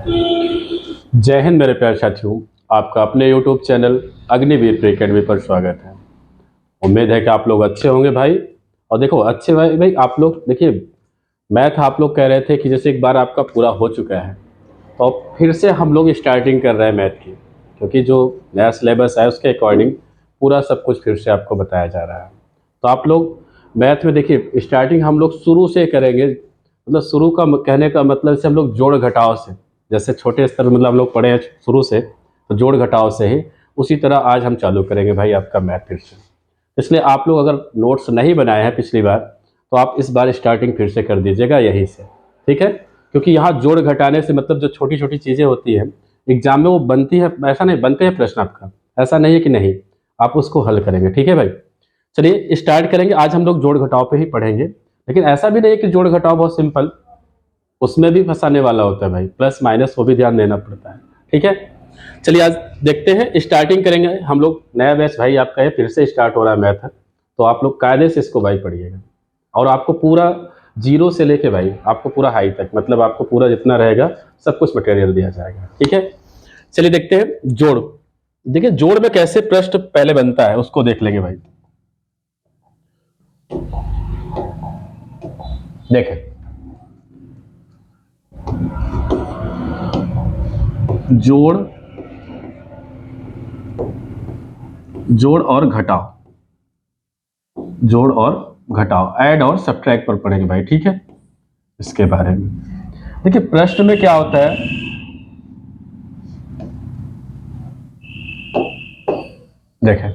जय हिंद मेरे प्यारे साथियों। आपका अपने YouTube channel Agniveer pre academy पर स्वागत है। उम्मीद है कि आप लोग अच्छे होंगे भाई। और देखो अच्छे भाई भाई आप लोग देखिए, मैथ आप लोग कह रहे थे कि जैसे एक बार आपका पूरा हो चुका है तो फिर से हम लोग स्टार्टिंग कर रहे हैं मैथ की, क्योंकि जो नया सिलेबस है उसके अकॉर्डिंग पूरा सब कुछ फिर से आपको बताया जा रहा है। तो आप लोग मैथ में देखिए स्टार्टिंग हम लोग शुरू से करेंगे, मतलब शुरू का कहने का मतलब से हम लोग जोड़ घटाव से, जैसे छोटे स्तर मतलब हम लोग पढ़े हैं शुरू से, तो जोड़ घटाव से ही उसी तरह आज हम चालू करेंगे भाई आपका मैथ फिर से। इसलिए आप लोग अगर नोट्स नहीं बनाए हैं पिछली बार तो आप इस बार स्टार्टिंग फिर से कर दीजिएगा यहीं से, ठीक है। क्योंकि यहाँ जोड़ घटाने से मतलब जो छोटी छोटी चीज़ें होती हैं एग्जाम में वो बनती है, ऐसा नहीं बनते हैं प्रश्न आपका, ऐसा नहीं है कि नहीं, आप उसको हल करेंगे, ठीक है भाई। चलिए स्टार्ट करेंगे। आज हम लोग जोड़ घटाव पे ही पढ़ेंगे, लेकिन ऐसा भी नहीं है कि जोड़ घटाव बहुत सिंपल, उसमें भी फंसाने वाला होता है भाई, प्लस माइनस वो भी ध्यान देना पड़ता है, ठीक है। चलिए आज देखते हैं, स्टार्टिंग करेंगे हम लोग। नया बैच भाई आपका ये फिर से स्टार्ट हो रहा है मैथ, तो आप लोग कायदे से इसको भाई पढ़िएगा। और आपको पूरा जीरो से लेके भाई आपको पूरा हाई तक, मतलब आपको पूरा जितना रहेगा सब कुछ मटेरियल दिया जाएगा, ठीक है। चलिए देखते हैं जोड़। देखिए जोड़ में कैसे प्रश्न पहले बनता है उसको देख लेंगे भाई। देखें जोड़, जोड़ और घटाव, जोड़ और घटाव, ऐड और सब्ट्रैक्ट पर पढ़ेंगे भाई, ठीक है। इसके बारे में देखिए प्रश्न में क्या होता है, देखें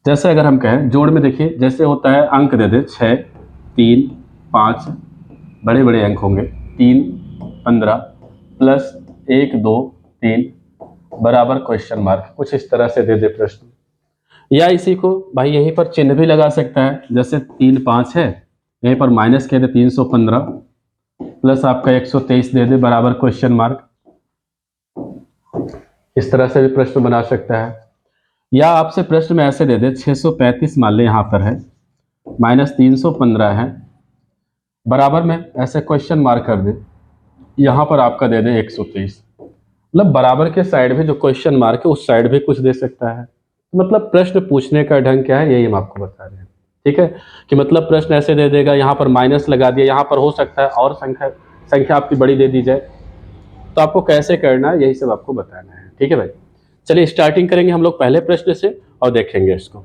जैसे अगर हम कहें जोड़ में, देखिए जैसे होता है अंक दे दे 6, 3, 5, बड़े बड़े अंक होंगे, 3, 15 प्लस 1, 2, 3 बराबर क्वेश्चन मार्क, कुछ इस तरह से दे दे प्रश्न। या इसी को भाई यहीं पर चिन्ह भी लगा सकता है, जैसे 3, 5 है, यहीं पर माइनस कह दे 315 प्लस आपका 123 दे दे बराबर क्वेश्चन मार्क। इस तरह से भी प्रश्न बना सकता है। या आपसे प्रश्न में ऐसे दे दे 635 मान ले यहाँ पर है, माइनस 315 है, बराबर में ऐसे क्वेश्चन मार्क कर दे, यहाँ पर आपका दे दे 123, मतलब बराबर के साइड में जो क्वेश्चन मार्क है उस साइड भी कुछ दे सकता है। मतलब प्रश्न पूछने का ढंग क्या है यही हम आपको बता रहे हैं, ठीक है। कि मतलब प्रश्न ऐसे दे देगा, यहाँ पर माइनस लगा दिया, यहाँ पर हो सकता है और संख्या संख्या आपकी बड़ी दे दी जाए, तो आपको कैसे करना है यही सब आपको बताना है, ठीक है भाई। चलिए स्टार्टिंग करेंगे हम लोग पहले प्रश्न से और देखेंगे इसको।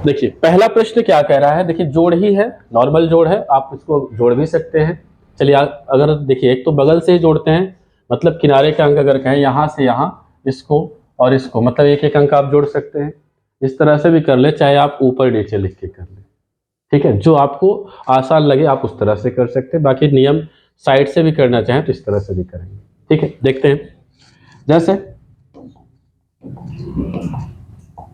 देखिए पहला प्रश्न क्या कह रहा है, देखिए जोड़ ही है, नॉर्मल जोड़ है, आप इसको जोड़ भी सकते हैं। चलिए अगर देखिए एक तो बगल से ही जोड़ते हैं, मतलब किनारे का अंक अगर कहें यहाँ से यहाँ, इसको और इसको, मतलब एक एक अंक आप जोड़ सकते हैं। इस तरह से भी कर ले, चाहे आप ऊपर नीचे लिख के कर ले, ठीक है। जो आपको आसान लगे आप उस तरह से कर सकते हैं, बाकी नियम साइड से भी करना चाहें तो इस तरह से भी करेंगे, ठीक है। देखते हैं जैसे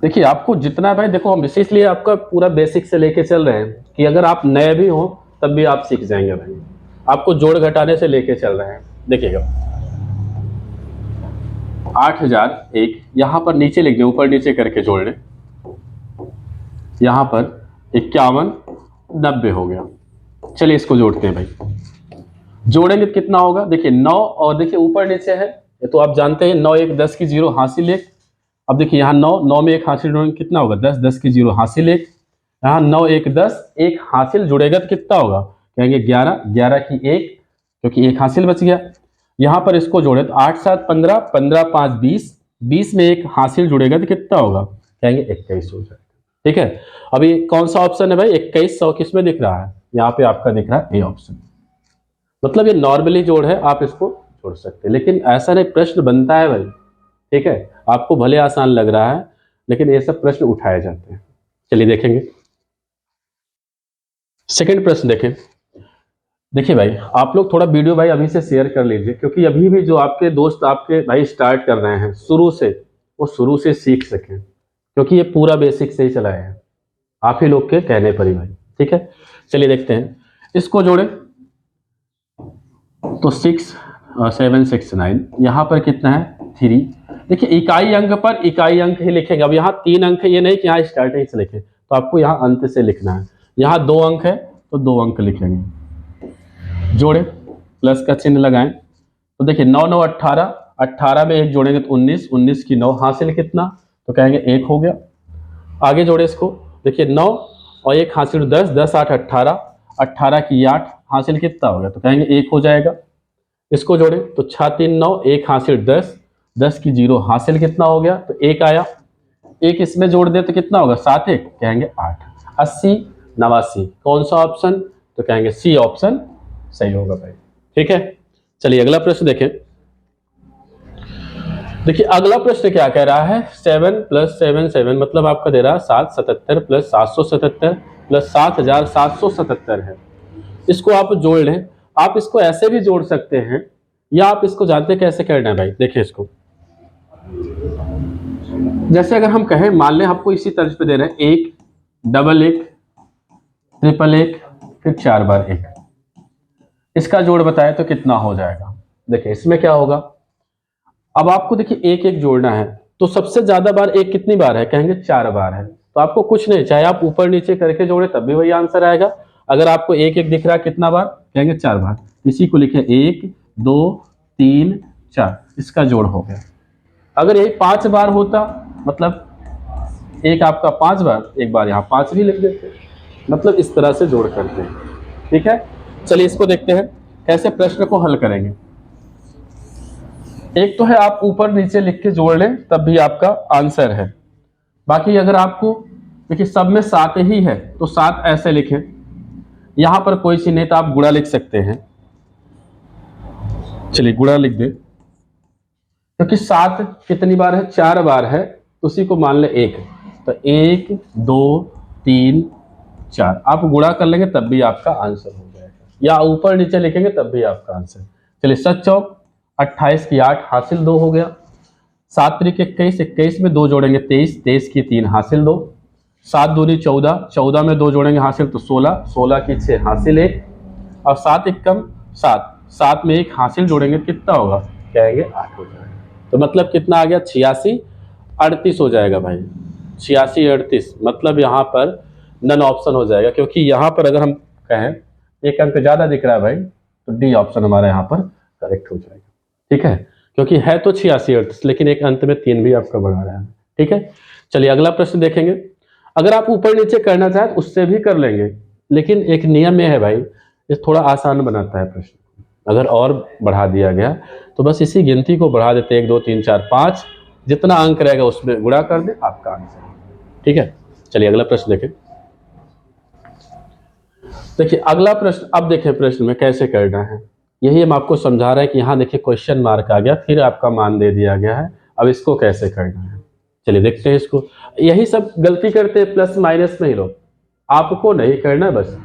देखिए आपको जितना भाई, देखो हम इसलिए आपका पूरा बेसिक से लेके चल रहे हैं कि अगर आप नए भी हो तब भी आप सीख जाएंगे भाई। आपको जोड़ घटाने से लेके चल रहे हैं। देखिएगा 8001 यहाँ पर नीचे लिख दे, ऊपर नीचे करके जोड़ ले, यहाँ पर 51, 90 हो गया। चलिए इसको जोड़ते हैं भाई। जोड़ेंगे तो कितना होगा, देखिए 9 और देखिए ऊपर नीचे है, ये तो आप जानते हैं 9 1 10 की 0 हासिल 1। अब देखिए यहाँ 9 9 में 1 हासिल जोड़ेंगे कितना होगा, 10 10 की 0 हासिल 1। यहाँ 9 1 10, 1 हासिल जुड़ेगा तो कितना होगा, कहेंगे 11 11 की 1, क्योंकि 1 हासिल बच गया। यहाँ पर इसको जोड़े तो 8 7 15 15 5 20, 20 में 1 हासिल जुड़ेगा तो कितना होगा, कहेंगे 21 हो जाएगा, ठीक है। अभी कौन सा ऑप्शन है भाई, 21 100 किस में दिख रहा है, यहाँ पे आपका दिख रहा है ए ऑप्शन। मतलब ये नॉर्मली जोड़ है, आप इसको जोड़ सकते हैं, लेकिन ऐसा नहीं प्रश्न बनता है भाई, ठीक है। आपको भले आसान लग रहा है लेकिन ये सब प्रश्न उठाए जाते हैं। चलिए देखेंगे सेकंड प्रश्न। देखें देखिए भाई आप लोग थोड़ा वीडियो भाई अभी से शेयर कर लीजिए, क्योंकि अभी भी जो आपके दोस्त आपके भाई स्टार्ट कर रहे हैं शुरू से, वो शुरू से सीख सकें, क्योंकि ये पूरा बेसिक से ही चलाए हैं आप ही लोग के कहने पर ही भाई, ठीक है। चलिए देखते हैं इसको जोड़े तो 6 7 6 9, यहाँ पर कितना है 3। देखिए इकाई अंक पर इकाई अंक ही लिखेंगे। अब यहाँ 3 अंक है, ये नहीं कि यहाँ स्टार्टिंग से लिखे, तो आपको यहाँ अंत से लिखना है। यहाँ 2 अंक है तो 2 अंक लिखेंगे। जोड़े प्लस का चिन्ह लगाएं तो देखिए 9 9 18, 18 में एक जोड़ेंगे तो 19, 19 की 9 हासिल कितना, तो कहेंगे 1 हो गया। आगे जोड़े इसको, देखिए 9 और 1 हासिल 10, 10 8 18, 18 की 8 हासिल कितना हो गया, तो कहेंगे 1 हो जाएगा। इसको जोड़े तो 6 3 9, 1 हासिल 10, 10 की 0 हासिल कितना हो गया, तो 1 आया। एक इसमें जोड़ दे तो कितना होगा, 7 1, कहेंगे 8। 80 89, कौन सा ऑप्शन, तो कहेंगे सी ऑप्शन सही होगा भाई। ठीक है, चलिए अगला प्रश्न देखें। देखिए अगला प्रश्न क्या कह रहा है, 7 + 7 7 मतलब आपका दे रहा है 777 + 777 + 7777 है। इसको आप जोड़ लें, आप इसको ऐसे भी जोड़ सकते हैं या आप इसको जानते कैसे करना है भाई। देखिए इसको जैसे अगर हम कहें, मान लें आपको इसी तर्ज पे दे रहे हैं 1 डबल 1 ट्रिपल 1 फिर 4 बार 1, इसका जोड़ बताए तो कितना हो जाएगा। देखिए इसमें क्या होगा, अब आपको देखिए एक एक जोड़ना है तो सबसे ज्यादा बार एक कितनी बार है, कहेंगे 4 बार है। तो आपको कुछ नहीं, चाहे आप ऊपर नीचे करके जोड़े तब भी वही आंसर आएगा। अगर आपको एक एक दिख रहा है कितना बार, कहेंगे 4 बार। इसी को लिखे 1 2 3 4, इसका जोड़ हो गया। अगर यही 5 बार होता, मतलब एक आपका 5 बार, एक बार यहाँ 5 भी लिख देते, मतलब इस तरह से जोड़ करते हैं। ठीक है, चलिए इसको देखते हैं कैसे प्रश्न को हल करेंगे। एक तो है आप ऊपर नीचे लिख के जोड़ लें तब भी आपका आंसर है। बाकी अगर आपको देखिए सब में 7 ही है तो 7 ऐसे लिखें, यहां पर कोई चीज नहीं तो आप गुणा लिख सकते हैं। चलिए गुणा लिख दे, क्योंकि 7 कितनी बार है, 4 बार है, तो उसी को मान ले 1, तो 1 2 3 4 आप गुणा कर लेंगे तब भी आपका आंसर हो जाएगा, या ऊपर नीचे लिखेंगे तब भी आपका आंसर। चलिए 7 चौक 28 की 8 हासिल 2 हो गया। 7 त्रिक 21, 21 में 2 जोड़ेंगे 23, 23 की 3 हासिल 2। 7 दूनी 14, 14 में 2 जोड़ेंगे हासिल तो 16, 16 की 6 हासिल 1। और 7 एकम 7, 7 में 1 हासिल जोड़ेंगे कितना होगा, कहेंगे 8 हो जाएगा। तो मतलब कितना आ गया, 86 38 हो जाएगा भाई। 86 38 मतलब यहाँ पर नन ऑप्शन हो जाएगा, क्योंकि यहाँ पर अगर हम कहें एक अंक ज्यादा दिख रहा है भाई, तो डी ऑप्शन हमारा यहाँ पर करेक्ट हो जाएगा। ठीक है, क्योंकि है तो 86 38 लेकिन एक अंत में 3 भी आपका बढ़ा रहा है। ठीक है, चलिए अगला प्रश्न देखेंगे। अगर आप ऊपर नीचे करना चाहें तो उससे भी कर लेंगे, लेकिन एक नियम यह है भाई, ये थोड़ा आसान बनाता है प्रश्न। अगर और बढ़ा दिया गया तो बस इसी गिनती को बढ़ा देते, 1 2 3 4 5, जितना अंक रहेगा उसमें गुणा कर दे, आपका आंसर। ठीक है, चलिए अगला प्रश्न देखें। देखिए अगला प्रश्न, अब देखें प्रश्न में कैसे करना है, यही हम आपको समझा रहे हैं कि यहाँ देखिए क्वेश्चन मार्क आ गया, फिर आपका मान दे दिया गया है, अब इसको कैसे करना है। चलिए देखते हैं इसको। यही सब गलती करते हैं प्लस माइनस में ही लोग, आपको नहीं करना बस।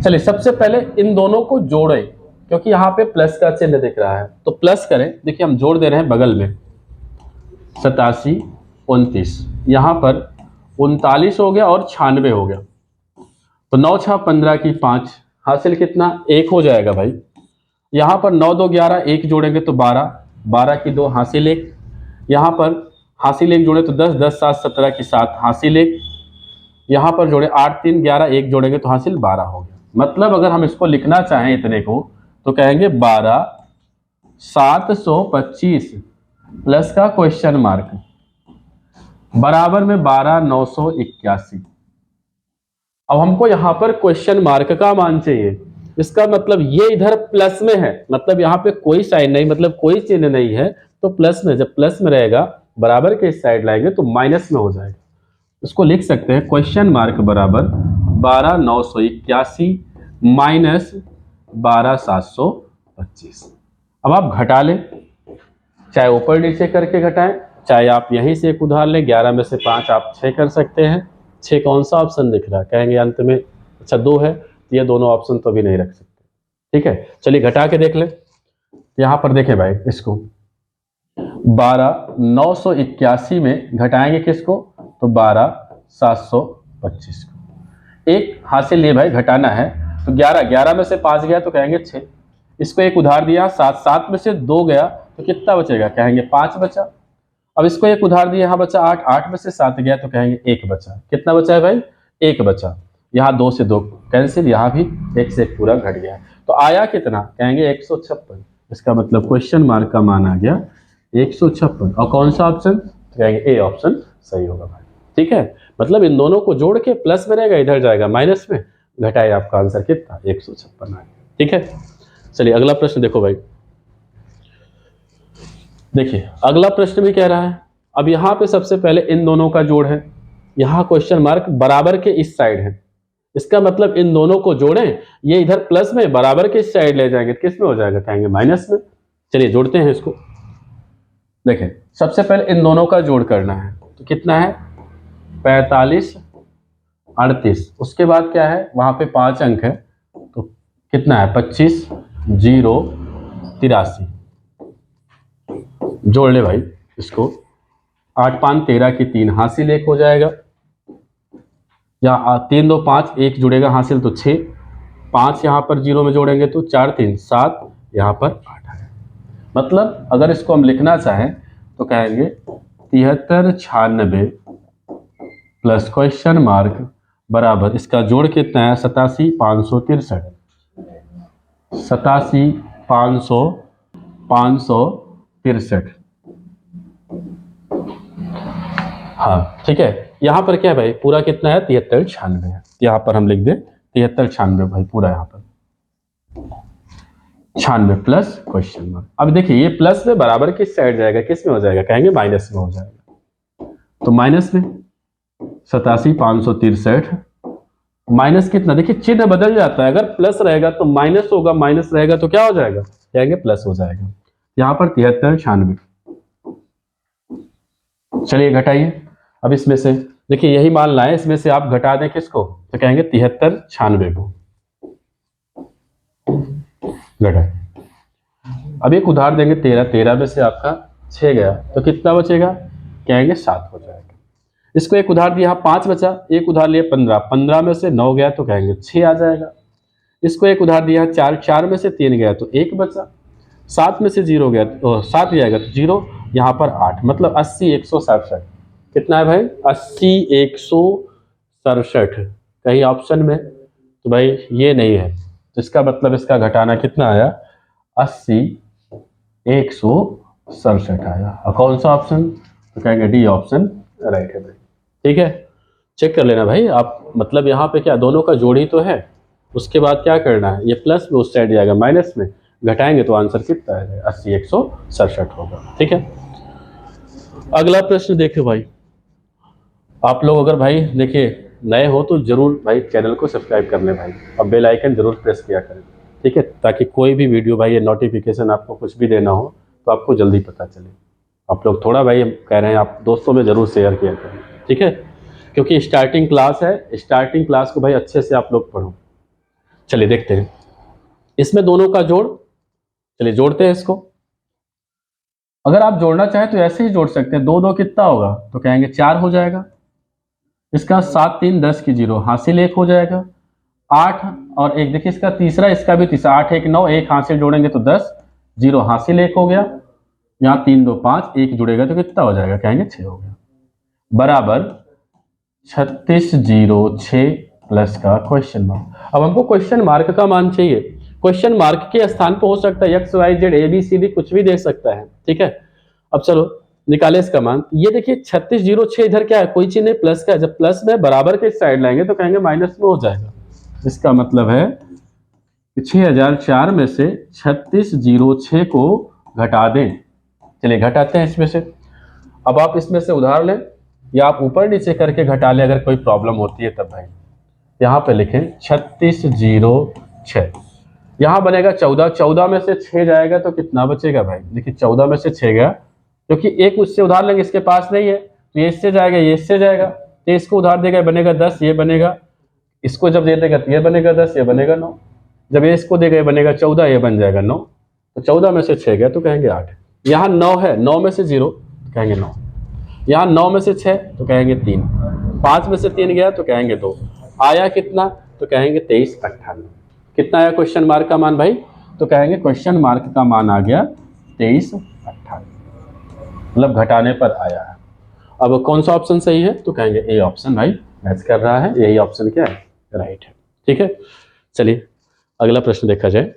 चलिए सबसे पहले इन दोनों को जोड़ें, क्योंकि यहाँ पे प्लस का चिन्ह दिख रहा है तो प्लस करें। देखिए हम जोड़ दे रहे हैं बगल में, 87 29, यहाँ पर 39 हो गया और 96 हो गया, तो 9 6 15 की 5 हासिल कितना, 1 हो जाएगा भाई। यहाँ पर 9 2 11, 1 जोड़ेंगे तो 12, 12 की 2 हासिल 1, यहाँ पर हासिल 1 जोड़े तो 10, 10 7 17 की 7 हासिल 1, यहाँ पर जोड़े 8 3 11, 1 जोड़ेंगे तो हासिल 12 हो गया। मतलब अगर हम इसको लिखना चाहें इतने को तो कहेंगे 12 725 प्लस का क्वेश्चन मार्क बराबर में 12 981। अब हमको यहाँ पर क्वेश्चन मार्क का मान चाहिए, इसका मतलब ये इधर प्लस में है, मतलब यहाँ पे कोई साइन नहीं, मतलब कोई चिन्ह नहीं है, तो प्लस में, जब प्लस में रहेगा बराबर के इस साइड लाएंगे तो माइनस में हो जाएगा। इसको लिख सकते हैं क्वेश्चन मार्क बराबर 12 981 माइनस 12 725। अब आप घटा लें, चाहे ऊपर नीचे करके घटाएं, चाहे आप यहीं से एक उधार लें, 11 में से 5 आप 6 कर सकते हैं। 6 कौन सा ऑप्शन दिख रहा है, कहेंगे अंत में अच्छा 2 है, तो ये दोनों ऑप्शन तो भी नहीं रख सकते। ठीक है, चलिए घटा के देख लें। यहाँ पर देखें भाई, इसको 12 981 में घटाएंगे किसको, तो 12 725 को। एक हासिल लिए भाई घटाना है, तो 11 में से 5 गया तो कहेंगे 6, इसको एक उधार दिया 7, 7 में से 2 गया तो कितना बचेगा, कहेंगे 5 बचा। अब इसको एक उधार दिया, यहाँ बचा 8, 8 में से 7 गया तो कहेंगे 1 बचा। कितना बचा है भाई, 1 बचा। यहाँ 2 से 2 कैंसिल, यहाँ भी एक से एक पूरा घट गया है। तो आया कितना, कहेंगे 156। इसका मतलब क्वेश्चन मार्क का मान आ गया 156। और कौन सा ऑप्शन, तो कहेंगे ए ऑप्शन सही होगा भाई। ठीक है, मतलब इन दोनों को जोड़ के प्लस में रहेगा, इधर जाएगा माइनस में, घटाए आपका आंसर कितना 156 आ गया। ठीक है, चलिए अगला प्रश्न देखो भाई। देखिए अगला प्रश्न भी कह रहा है, अब यहाँ पे सबसे पहले इन दोनों का जोड़ है, यहाँ क्वेश्चन मार्क बराबर के इस साइड है, इसका मतलब इन दोनों को जोड़ें, ये इधर प्लस में, बराबर के इस साइड ले जाएंगे, किस में हो जाएगा, कहेंगे माइनस में। चलिए जोड़ते हैं इसको। देखें सबसे पहले इन दोनों का जोड़ करना है, तो कितना है 45 38, उसके बाद क्या है, वहां पे 5 अंक है, तो कितना है 25 0 83। जोड़ ले भाई इसको, 8 5 13 की 3 हासिल 1 हो जाएगा, या 3 2 5 1 जुड़ेगा हासिल तो 6, 5 यहाँ पर 0 में जोड़ेंगे तो 4 3 7, यहाँ पर 8 आएगा। मतलब अगर इसको हम लिखना चाहें तो कहेंगे 73 96 प्लस क्वेश्चन मार्क बराबर, इसका जोड़ कितना है 87 563, 87 563। हाँ ठीक है, यहाँ पर क्या है भाई, पूरा कितना है 73 96 है, यहाँ पर हम लिख दे 73 96 भाई, पूरा यहाँ पर 96 प्लस क्वेश्चन मार्क। अब देखिए ये प्लस में बराबर किस साइड जाएगा, किस में हो जाएगा, कहेंगे माइनस में हो जाएगा, तो माइनस में 87 563 माइनस कितना, देखिए चिन्ह बदल जाता है, अगर प्लस रहेगा तो माइनस होगा, माइनस रहेगा तो क्या हो जाएगा, कहेंगे प्लस हो जाएगा। यहाँ पर 73 96। चलिए घटाइए, अब इसमें से देखिए यही मान लाए, इसमें से आप घटा दें किसको, तो कहेंगे 73 96 को घटाए। अब एक उधार देंगे 13, 13 में से आपका 6 गया तो कितना बचेगा, कहेंगे 7 हो जाएगा। इसको एक उधार दिया 5 बचा, एक उधार लिया 15, 15 में से 9 गया तो कहेंगे 6 आ जाएगा। इसको एक उधार दिया 4, 4 में से 3 गया तो 1 बचा, 7 में से 0 गया तो 7 जाएगा तो 0, यहाँ पर 8, मतलब 80 167। कितना है भाई 80 167, कहीं ऑप्शन में, तो भाई ये नहीं है, तो इसका मतलब इसका घटाना कितना आया 80 167 आया। और कौन सा ऑप्शन, तो कहेंगे डी ऑप्शन राइट है भाई। ठीक है, चेक कर लेना भाई आप, मतलब यहाँ पे क्या दोनों का जोड़ ही तो है, उसके बाद क्या करना है, ये प्लस में उस साइड जाएगा माइनस में, घटाएंगे तो आंसर कितना है 80 167 होगा। ठीक है, अगला प्रश्न देखिए भाई, आप लोग अगर भाई देखिए नए हो तो जरूर भाई चैनल को सब्सक्राइब कर लें भाई, और बेल आइकन जरूर प्रेस किया करें। ठीक है, ताकि कोई भी वीडियो भाई ये नोटिफिकेशन आपको कुछ भी देना हो तो आपको जल्दी पता चले। आप लोग थोड़ा भाई कह रहे हैं आप दोस्तों में जरूर शेयर किया करें। ठीक है, क्योंकि स्टार्टिंग क्लास है, स्टार्टिंग क्लास को भाई अच्छे से आप लोग पढ़ो। चलिए देखते हैं इसमें दोनों का जोड़, चलिए जोड़ते हैं इसको। अगर आप जोड़ना चाहें तो ऐसे ही जोड़ सकते हैं, 2 2 कितना होगा, तो कहेंगे 4 हो जाएगा। इसका 7 3 10 की 0 हासिल 1 हो जाएगा, 8 और 1 देखिए इसका तीसरा, इसका भी तीसरा, 8 1 9, 1 हासिल जोड़ेंगे तो 10, 0 हासिल 1 हो गया, यहाँ 3 2 5 1 जुड़ेगा तो कितना हो जाएगा, कहेंगे 6 हो गया, बराबर 36 0 6 प्लस का क्वेश्चन मार्क। अब हमको क्वेश्चन मार्क का मान चाहिए, क्वेश्चन मार्क के स्थान पर हो सकता है X Y Z A B C D कुछ भी दे सकता है। ठीक है, अब चलो निकाले इसका मान। ये देखिए 36 0 6 इधर क्या है, कोई चीज नहीं, प्लस का है, जब प्लस में बराबर के साइड लाएंगे तो कहेंगे माइनस में हो जाएगा। इसका मतलब है कि 6004 में से 36 0 6 को घटा दें। चलिए घटाते हैं इसमें से। अब आप इसमें से उधार लें या आप ऊपर नीचे करके घटा लें, अगर कोई प्रॉब्लम होती है तब भाई। यहाँ पे लिखें 36 0 6, यहाँ बनेगा 14, 14 में से 6 जाएगा तो कितना बचेगा भाई, देखिए 14 में से 6 गया, क्योंकि एक उससे उधार लेंगे, इसके पास नहीं है तो ये इससे जाएगा, ये इससे जाएगा, तो इसको उधार देगा बनेगा 10, ये बनेगा, इसको जब दे देगा तो ये बनेगा 10, ये बनेगा 9, जब ये इसको देगा ये बनेगा 14, ये बन जाएगा 9, तो 14 में से 6 गया तो कहेंगे 8। यहाँ 9 है, 9 में से 0 तो कहेंगे 9, यहाँ 9 में से 6 तो कहेंगे 3, 5 में से 3 गया तो कहेंगे 2, आया कितना, तो कहेंगे 23 98। कितना आया क्वेश्चन मार्क का मान भाई, तो कहेंगे क्वेश्चन मार्क का मान आ गया 23 98, मतलब घटाने पर आया है। अब कौन सा ऑप्शन सही है, तो कहेंगे ए ऑप्शन भाई मैच कर रहा है, यही ऑप्शन क्या है राइट है। ठीक है, चलिए अगला प्रश्न देखा जाए।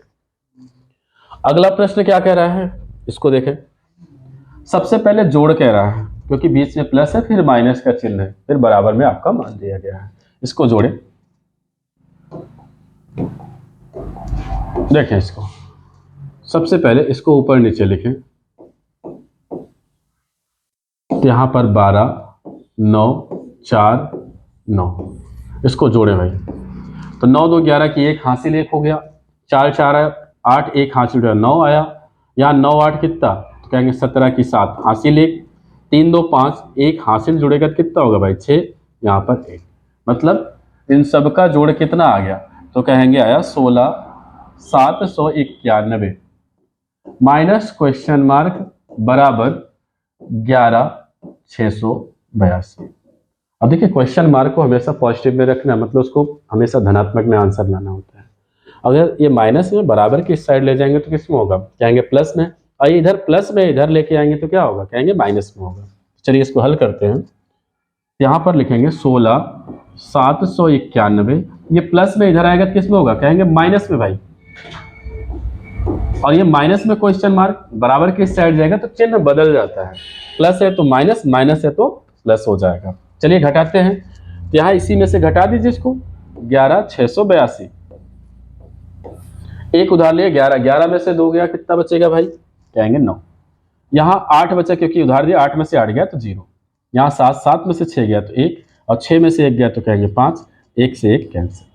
अगला प्रश्न क्या कह रहा है, इसको देखें। सबसे पहले जोड़ कह रहा है, क्योंकि बीच में प्लस है, फिर माइनस का चिन्ह है, फिर बराबर में आपका मान दिया गया है। इसको जोड़े, देखें इसको। सबसे पहले इसको ऊपर नीचे लिखें। यहां पर 12, 9, 4, 9, इसको जोड़े भाई। तो 9 2 11 की 1 हासिल 1 हो गया, 4 4 8 1 हासिल 9 आया। यहाँ 9 8 कितना, तो कहेंगे 17 की 7 हासिल 1, 3 2 5 1 हासिल जुड़ेगा तो कितना होगा भाई 6, यहाँ पर 1। मतलब इन सब का जोड़ कितना आ गया, तो कहेंगे आया 16 791 माइनस क्वेश्चन मार्क बराबर 11 682। अब देखिए क्वेश्चन मार्क को हमेशा पॉजिटिव में रखना, मतलब उसको हमेशा धनात्मक में आंसर लाना होता है। अगर ये माइनस में बराबर की साइड ले जाएंगे तो किस में होगा, कहेंगे प्लस में, और इधर प्लस में इधर लेके आएंगे तो क्या होगा, कहेंगे माइनस में होगा। चलिए इसको हल करते हैं। यहाँ पर लिखेंगे 16 791, ये प्लस में इधर आएगा तो किस में होगा, कहेंगे माइनस में भाई। और ये माइनस में क्वेश्चन मार्क बराबर की साइड जाएगा तो चिन्ह बदल जाता है, प्लस है तो माइनस, माइनस है तो प्लस हो जाएगा। चलिए घटाते हैं, तो यहाँ इसी में से घटा दीजिए इसको, 11 682। एक उधार लिए 11, 11 में से 2 गया, कितना बचेगा भाई, कहेंगे 9। यहाँ 8 बचा, क्योंकि उधार दिया, 8 में से 8 गया तो 0। यहाँ 7, 7 में से 6 गया तो 1, और 6 में से 1 गया तो कहेंगे 5, 1 से 1 कैंसिल।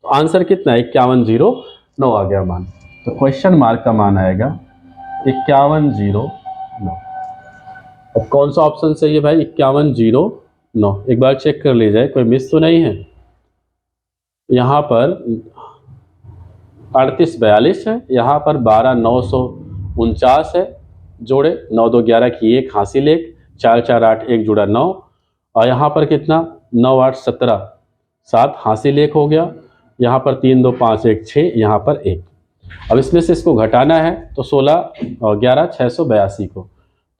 तो आंसर कितना है, 5109 आ गया मान। तो क्वेश्चन मार्क का मान आएगा 5109। अब कौन सा ऑप्शन सही है भाई, 5109। एक बार चेक कर लीजिए कोई मिस तो नहीं है। यहाँ पर 3842 है, यहाँ पर 12949 है, जोड़े 9 2 11 की 1 हासिल 1, 4 4 8 1 जुड़ा 9, और यहाँ पर कितना 9 8 17 7 हासिल 1 हो गया, यहाँ पर 3 2 5 1 6, यहाँ पर 1। अब इसमें से इसको घटाना है तो 16 और 11 682 को,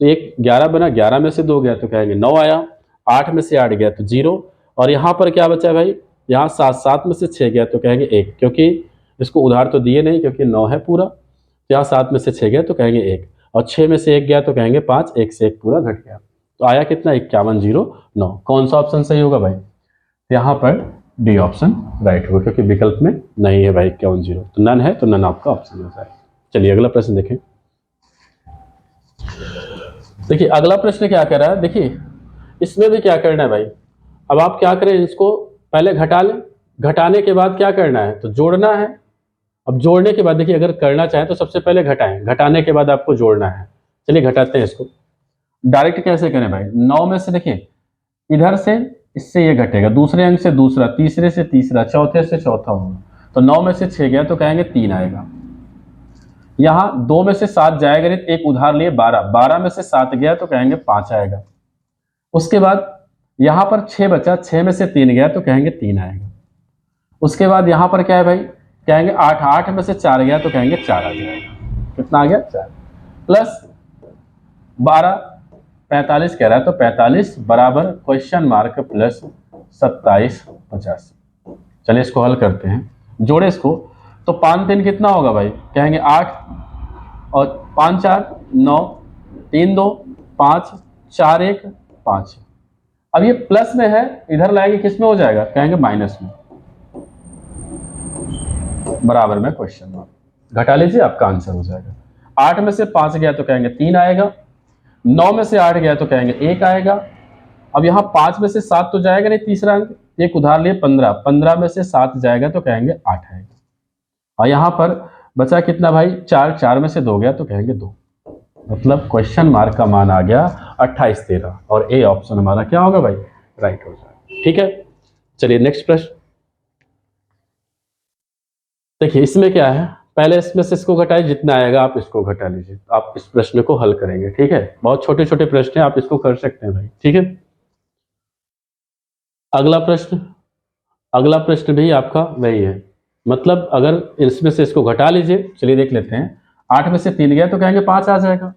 तो एक 11 बना, 11 में से 2 गया तो कहेंगे 9 आया, 8 में से 8 गया तो 0, और यहाँ पर क्या बचा भाई, यहाँ 7 7 में से 6 गया तो कहेंगे 1, क्योंकि इसको उधार तो दिए नहीं क्योंकि 9 है पूरा, तो यहाँ 7 में से 6 गया तो कहेंगे 1, और 6 में से 1 गया तो कहेंगे 5, 1 से 1 पूरा घट गया। तो आया कितना, 5109। कौन सा ऑप्शन सही होगा भाई, यहाँ पर डी ऑप्शन राइट होगा, क्योंकि विकल्प में नहीं है भाई 5109, तो नन है तो नन आपका ऑप्शन हो जाएगा। चलिए अगला प्रश्न देखें। देखिए अगला प्रश्न क्या कर रहा है, देखिए इसमें भी क्या करना है भाई। अब आप क्या करें, इसको पहले घटा लें, घटाने के बाद क्या करना है, तो जोड़ना है। अब जोड़ने के बाद देखिए अगर करना चाहें तो सबसे पहले घटाएं, घटाने के बाद आपको जोड़ना है। चलिए घटाते हैं इसको। डायरेक्ट कैसे करें भाई, 9 में से देखिए इधर से इससे ये घटेगा, दूसरे अंक से दूसरा, तीसरे से तीसरा, चौथे से चौथा होगा, तो 9 में से 6 गया तो कहेंगे 3 आएगा। यहाँ 2 में से 7 जाएगा नहीं, एक उधार लिए 12, 12 में से 7 गया तो कहेंगे 5 आएगा। उसके बाद यहाँ पर 6 बचा, 6 में से 3 गया तो कहेंगे 3 आएगा। उसके बाद यहाँ पर क्या है भाई, कहेंगे 8, 8 में से 4 गया तो कहेंगे 4 आ जाएगा। कितना आ गया, 4, प्लस 12 45 कह रहा है, तो 45 बराबर क्वेश्चन मार्क प्लस 27 85। चलिए इसको हल करते हैं, जोड़े इसको, तो 5 3 कितना होगा भाई, कहेंगे 8, और 5 4 9, 3 2 5 4 1 5। अब ये प्लस में है, इधर लाएंगे किस में हो जाएगा, कहेंगे माइनस में, बराबर में क्वेश्चन मार्क। घटा लीजिए आपका आंसर हो जाएगा। 8 में से 5 गया तो कहेंगे 3 आएगा, 9 में से 8 गया तो कहेंगे 1 आएगा। अब यहाँ 5 में से 7 तो जाएगा नहीं, तीसरा अंक, एक उधार लिए 15, 15 में से 7 जाएगा तो कहेंगे 8 आएगा। और यहाँ पर बचा कितना भाई, 4, 4 में से 2 गया तो कहेंगे 2। मतलब क्वेश्चन मार्क का मान आ गया 28 13, और ए ऑप्शन हमारा क्या होगा भाई, राइट हो जाएगा। ठीक है, चलिए नेक्स्ट प्रश्न देखिए। इसमें क्या है, पहले इसमें से इसको घटाइए, जितना आएगा आप इसको घटा लीजिए, आप इस प्रश्न को हल करेंगे। ठीक है, बहुत छोटे छोटे प्रश्न हैं, आप इसको कर सकते हैं भाई। ठीक है, अगला प्रश्न भी आपका वही है, मतलब अगर इसमें से इसको घटा लीजिए। चलिए देख लेते हैं, 8 में से 3 गया तो कहेंगे 5 आ जाएगा,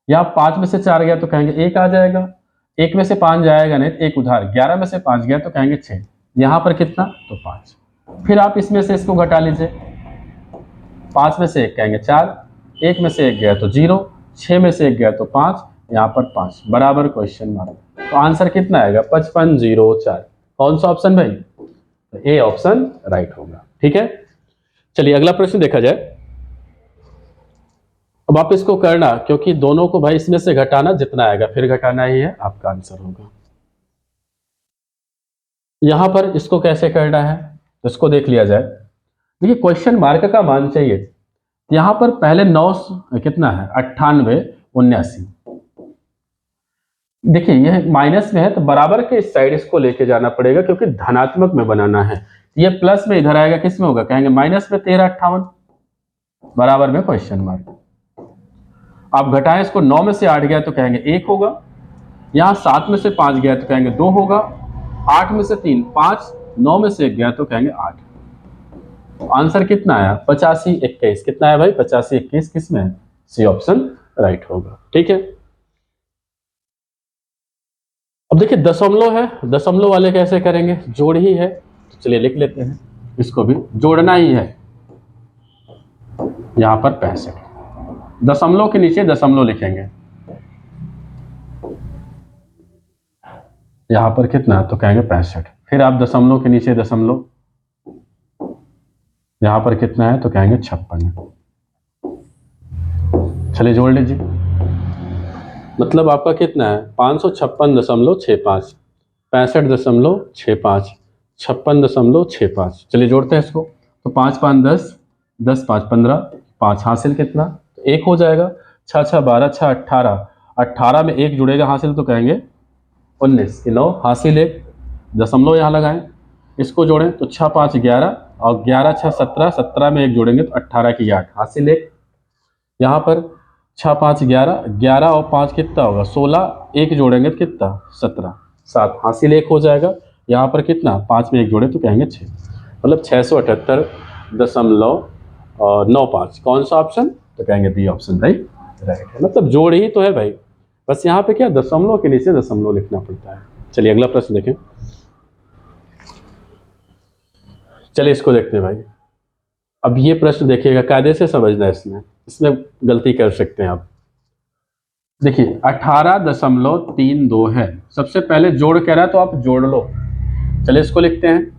या 5 में से 4 गया तो कहेंगे 1 आ जाएगा, 1 में से 5 जाएगा नहीं, एक उधार, 11 में से 5 गया तो कहेंगे 6, यहाँ पर कितना, तो 5। फिर आप इसमें से इसको घटा लीजिए, 5 में से 1 कहेंगे 4, 1 में से 1 गया तो 0, 6 में से 1 गया तो 5, यहाँ पर 5 बराबर क्वेश्चन मार्क। तो आंसर कितना आएगा 5504। कौन सा ऑप्शन भाई? तो ए ऑप्शन राइट होगा। ठीक है, चलिए अगला प्रश्न देखा जाए। अब आप इसको करना, क्योंकि दोनों को भाई इसमें से घटाना, जितना आएगा फिर घटाना ही है, आपका आंसर होगा। यहां पर इसको कैसे करना है तो इसको देख लिया जाए। देखिए क्वेश्चन मार्क का मान चाहिए, यहां पर पहले 9 कितना है 98 79। देखिए यह माइनस में है तो बराबर के इस साइड इसको लेके जाना पड़ेगा, क्योंकि धनात्मक में बनाना है। ये प्लस में इधर आएगा, किस में होगा? कहेंगे माइनस में 1358 बराबर में क्वेश्चन मार्क। आप घटाएं इसको, 9 में से 8 गया तो कहेंगे 1 होगा, यहाँ 7 में से 5 गया तो कहेंगे 2 होगा, 8 में से 3 5, 9 में से 1 गया तो कहेंगे 8। तो आंसर कितना आया 8521। कितना है भाई 8521, किस में है? सी ऑप्शन राइट होगा। ठीक है, अब देखिए दशमलव है, दशमलव वाले कैसे करेंगे? जोड़ ही है, तो चलिए लिख लेते हैं, इसको भी जोड़ना ही है। यहां पर 65, दशमलव के नीचे दशमलव लिखेंगे, यहां पर कितना तो कहेंगे 65। फिर आप दशमलव के नीचे दशमलव, यहां पर कितना है तो कहेंगे 56। चलिए जोड़ लीजिए, मतलब आपका कितना है 556.65, 65.65, 56.65। चलिए जोड़ते हैं इसको, तो 5 5 10, 10 5 15, 5 हासिल कितना? 1 हो जाएगा। 6 6 12, 6 18, 18 में 1 जुड़ेगा हासिल तो कहेंगे 19, 9 हासिल 1, दशमलव यहाँ लगाएं, इसको जोड़ें तो 6 5 11 और 11 6 17, 17 में 1 जोड़ेंगे तो 18 की 8 हासिल 1। यहाँ पर 6 5 11, 11 और 5 कितना होगा 16, 1 जोड़ेंगे तो कितना 17, 7 हासिल 1 हो जाएगा। यहाँ पर कितना 5 में 1 जोड़े तो कहेंगे 6, मतलब 678.95। कौन सा ऑप्शन? तो कहेंगे बी ऑप्शन भाई राइट है। मतलब जोड़ ही तो है भाई, बस यहाँ पे क्या दशमलव के नीचे दशमलव लिखना पड़ता है। चलिए अगला प्रश्न देखें। चलिए इसको देखते हैं भाई। अब ये प्रश्न देखिएगा, कायदे से समझना है, इसमें गलती कर सकते हैं आप। देखिए 18.32 है, सबसे पहले जोड़ कह रहा है तो आप जोड़ लो। चलिए इसको लिखते हैं।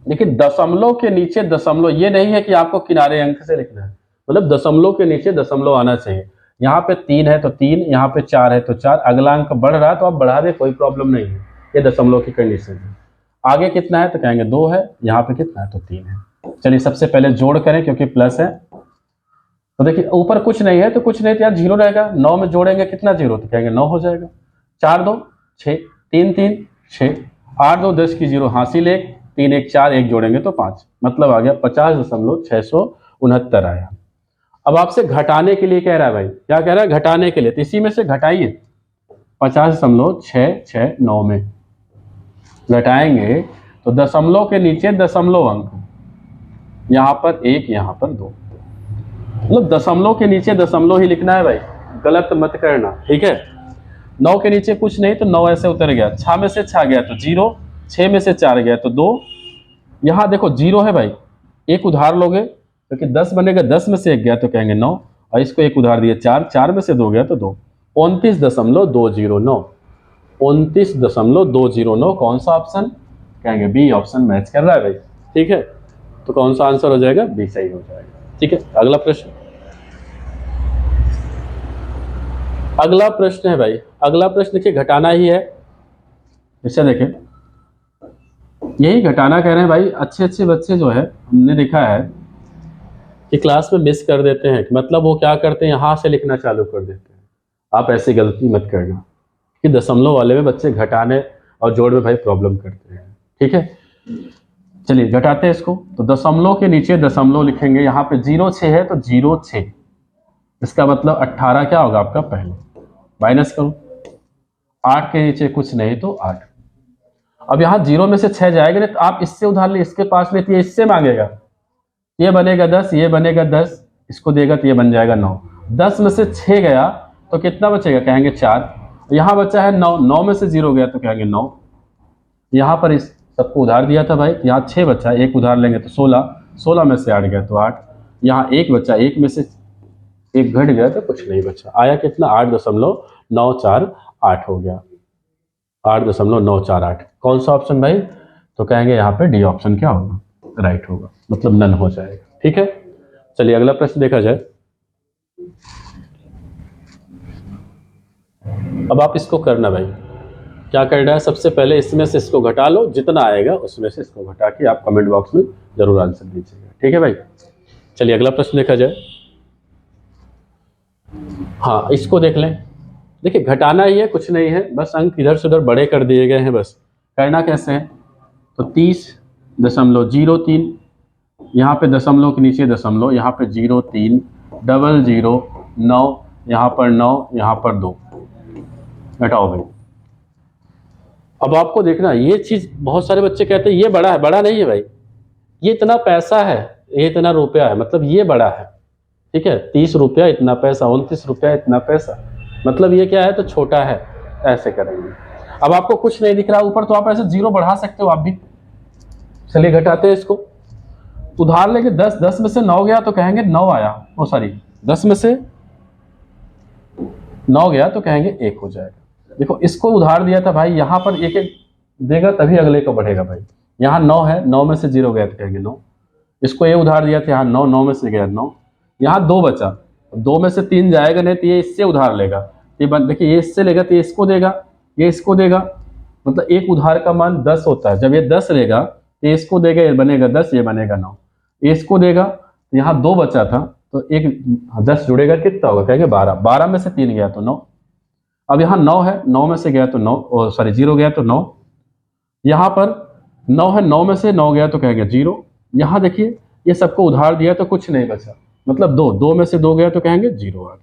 देखिए दशमलव के नीचे दशमलव, ये नहीं है कि आपको किनारे अंक से लिखना है, मतलब दशमलव के नीचे दशमलव आना चाहिए। यहाँ पे 3 है तो 3, यहाँ पे 4 है तो 4, अगला अंक बढ़ रहा है तो आप बढ़ा दें, कोई प्रॉब्लम नहीं है, ये दशमलव की कंडीशन है। आगे कितना है तो कहेंगे 2 है, यहाँ पे कितना है तो 3 है। चलिए सबसे पहले जोड़ करें क्योंकि प्लस है, तो देखिए ऊपर कुछ नहीं है तो कुछ नहीं तो यार 0 रहेगा, 9 में जोड़ेंगे कितना 0 तो कहेंगे 9 हो जाएगा। 4 2 6, 3 3 6, 8 2 10 की 0 हासिल 1, 3 1 4, 1 जोड़ेंगे तो 5, मतलब आ गया 50.669 आया। अब आपसे घटाने के लिए कह रहा है भाई, क्या कह रहा है घटाने के लिए, तो इसी में से घटाइए 50.669 में घटाएंगे तो दशमलव के नीचे दशमलव अंक, यहाँ पर 1 यहाँ पर 2, मतलब दशमलव के नीचे दशमलव ही लिखना है भाई, गलत मत करना। ठीक है, 9 के नीचे कुछ नहीं तो 9 ऐसे उतर गया, 6 में से 6 गया तो 0, 6 में से 4 गया तो 2, यहाँ देखो 0 है भाई, एक उधार लोगे क्योंकि 10 बनेगा, 10 में से 1 गया तो कहेंगे 9, और इसको एक उधार दिए 4, 4 में से 2 गया तो 2, 29.209, 29.209। कौन सा ऑप्शन? कहेंगे बी ऑप्शन मैच कर रहा है भाई। ठीक है, तो कौन सा आंसर हो जाएगा? बी सही हो जाएगा। ठीक है, अगला प्रश्न, अगला प्रश्न है भाई, अगला प्रश्न देखिए घटाना ही है, इसे देखें, यही घटाना कह रहे हैं भाई। अच्छे अच्छे बच्चे जो है हमने देखा है कि क्लास में मिस कर देते हैं, मतलब वो क्या करते हैं यहाँ से लिखना चालू कर देते हैं। आप ऐसी गलती मत करना कि दशमलव वाले में बच्चे घटाने और जोड़ में भाई प्रॉब्लम करते हैं। ठीक है, चलिए घटाते हैं इसको, तो दशमलव के नीचे दशमलव लिखेंगे, यहाँ पे 0 6 है तो 0 6, इसका मतलब 18 क्या होगा आपका पहले, माइनस करो, 8 के नीचे कुछ नहीं तो 8। अब यहाँ 0 में से 6 जाएगा नहीं तो आप इससे उधार ले, इसके पास लेती है, इससे मांगेगा, ये बनेगा 10, ये बनेगा 10, इसको देगा तो ये बन जाएगा 9। 10 में से 6 गया तो कितना बचेगा, कहेंगे 4, यहाँ बचा है 9, 9 में से 0 गया तो कहेंगे 9, यहाँ पर इस सबको उधार दिया था भाई। यहाँ 6 बच्चा, एक उधार लेंगे तो 16, 16 में से 8 गया तो 8। यहाँ एक बच्चा, एक में से एक घट गया तो कुछ नहीं बचा। आया कितना? 8.948 हो गया, 8.948। कौन सा ऑप्शन भाई? तो कहेंगे यहाँ पे डी ऑप्शन क्या होगा? राइट होगा, मतलब नन हो जाएगा। ठीक है, चलिए अगला प्रश्न देखा जाए। अब आप इसको करना भाई, क्या करना है? सबसे पहले इसमें से इसको घटा लो, जितना आएगा उसमें से इसको घटा के आप कमेंट बॉक्स में जरूर आंसर दीजिएगा। ठीक है भाई, चलिए अगला प्रश्न देखा जाए। हाँ, इसको देख लें। देखिए घटाना ही है, कुछ नहीं है, बस अंक इधर से उधर बड़े कर दिए गए हैं। बस करना कैसे है? तो 30.03, यहाँ पे दशमलव के नीचे दशमलव, यहाँ पे 03, 00, 9, यहाँ पर 9, यहाँ पर 2, घटाओ भाई। अब आपको देखना, ये चीज बहुत सारे बच्चे कहते हैं ये बड़ा है। बड़ा नहीं है भाई, ये इतना पैसा है, ये इतना रुपया है, मतलब ये बड़ा है। ठीक है, 30 रुपया इतना पैसा, 29 रुपया इतना पैसा, मतलब ये क्या है? तो छोटा है। ऐसे करेंगे। अब आपको कुछ नहीं दिख रहा ऊपर, तो आप ऐसे 0 बढ़ा सकते हो आप भी। चलिए घटाते हैं इसको। उधार लेके 10, 10 में से 9 गया तो कहेंगे 9 आया। ओ सॉरी, 10 में से 9 गया तो कहेंगे 1 हो जाएगा। देखो इसको उधार दिया था भाई, यहाँ पर एक एक देगा तभी अगले को बढ़ेगा भाई। यहाँ 9 है, 9 में से 0 गया तो कहेंगे 9। इसको ये उधार दिया था, यहाँ 9, 9 में से गया 9। यहाँ 2 बचा, 2 में से 3 जाएगा नहीं तो ये इससे उधार लेगा। ये देखिए, ये इससे लेगा तो ये इसको देगा, ये इसको देगा, मतलब एक उधार का मान 10 होता है। जब ये 10 लेगा तो ये इसको देगा, ये बनेगा 10, ये बनेगा 9। ये इसको देगा, तो यहाँ 2 बचा था तो एक 10 जुड़ेगा, कितना होगा? कहेंगे 12। 12 में से 3 गया तो 9। अब यहाँ 9 है, 9 में से गया तो 9, सॉरी 0 गया तो 9। यहाँ पर 9 है, 9 में से 9 गया तो कहेंगे 0। यहाँ देखिए ये सबको उधार दिया तो कुछ नहीं बचा, मतलब 2, 2 में से 2 गया तो कहेंगे 0 आ गया।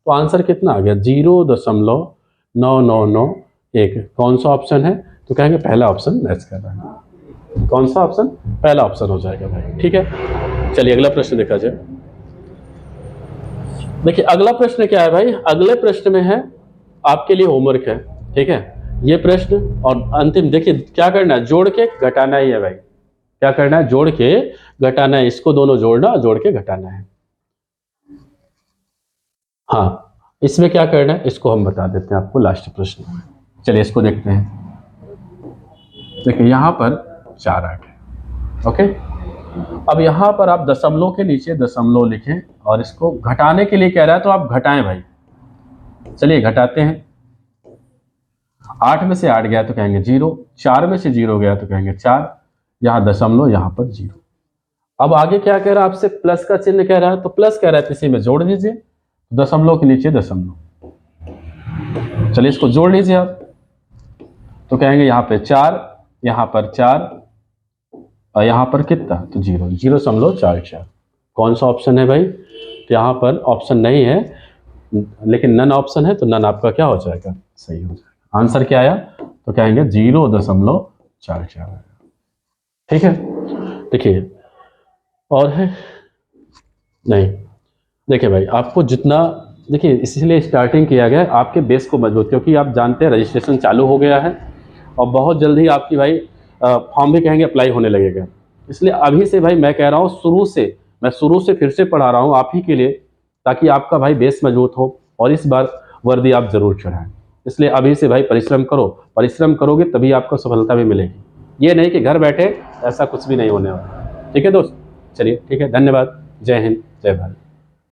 तो आंसर कितना आ गया? 0.9991। कौन सा ऑप्शन है? तो कहेंगे पहला ऑप्शन मैच कर रहा है। कौन सा ऑप्शन? पहला ऑप्शन हो जाएगा भाई। ठीक है, चलिए अगला प्रश्न देखा जाए। देखिए अगला प्रश्न क्या है भाई? अगले प्रश्न में है आपके लिए होमवर्क है। ठीक है, ये प्रश्न और अंतिम देखिए क्या करना है, जोड़ के घटाना ही है भाई। क्या करना है? जोड़ के घटाना है। इसको दोनों जोड़ना, जोड़ के घटाना है। हाँ, इसमें क्या करना है इसको हम बता देते हैं आपको लास्ट प्रश्न में। चलिए इसको देखते हैं। देखिए यहाँ पर 4 8 है। ओके, अब यहाँ पर आप दशमलव के नीचे दशमलव लिखें और इसको घटाने के लिए कह रहा है तो आप घटाएं भाई। चलिए घटाते हैं। 8 में से 8 गया तो कहेंगे 0, 4 में से 0 गया तो कहेंगे 4, यहाँ दशमलव, यहाँ पर 0। अब आगे क्या कह रहा है आपसे? प्लस का चिन्ह कह रहा है, तो प्लस कह रहा है इसी में जोड़ दीजिए, दशमलव के नीचे दशमलव। चलिए इसको जोड़ लीजिए आप, तो कहेंगे यहाँ पे 4, यहाँ पर 4 और यहाँ पर कितना? तो 0, 0.44। कौन सा ऑप्शन है भाई? तो यहाँ पर ऑप्शन नहीं है, लेकिन नन ऑप्शन है, तो नन आपका क्या हो जाएगा? सही हो जाएगा। आंसर क्या आया? तो कहेंगे 0.44 आएगा। ठीक है, देखिए और है नहीं। देखिए भाई आपको जितना, देखिए इसलिए स्टार्टिंग किया गया है आपके बेस को मजबूत, क्योंकि आप जानते हैं रजिस्ट्रेशन चालू हो गया है और बहुत जल्दी आपकी भाई फॉर्म भी कहेंगे अप्लाई होने लगेगा। इसलिए अभी से भाई मैं कह रहा हूँ, शुरू से फिर से पढ़ा रहा हूँ आप ही के लिए, ताकि आपका भाई बेस मजबूत हो और इस बार वर्दी आप जरूर चढ़ाएं। इसलिए अभी से भाई परिश्रम करो, परिश्रम करोगे तभी आपको सफलता भी मिलेगी। ये नहीं कि घर बैठे, ऐसा कुछ भी नहीं होने वाला। ठीक है दोस्त, चलिए ठीक है, धन्यवाद। जय हिंद, जय भारत।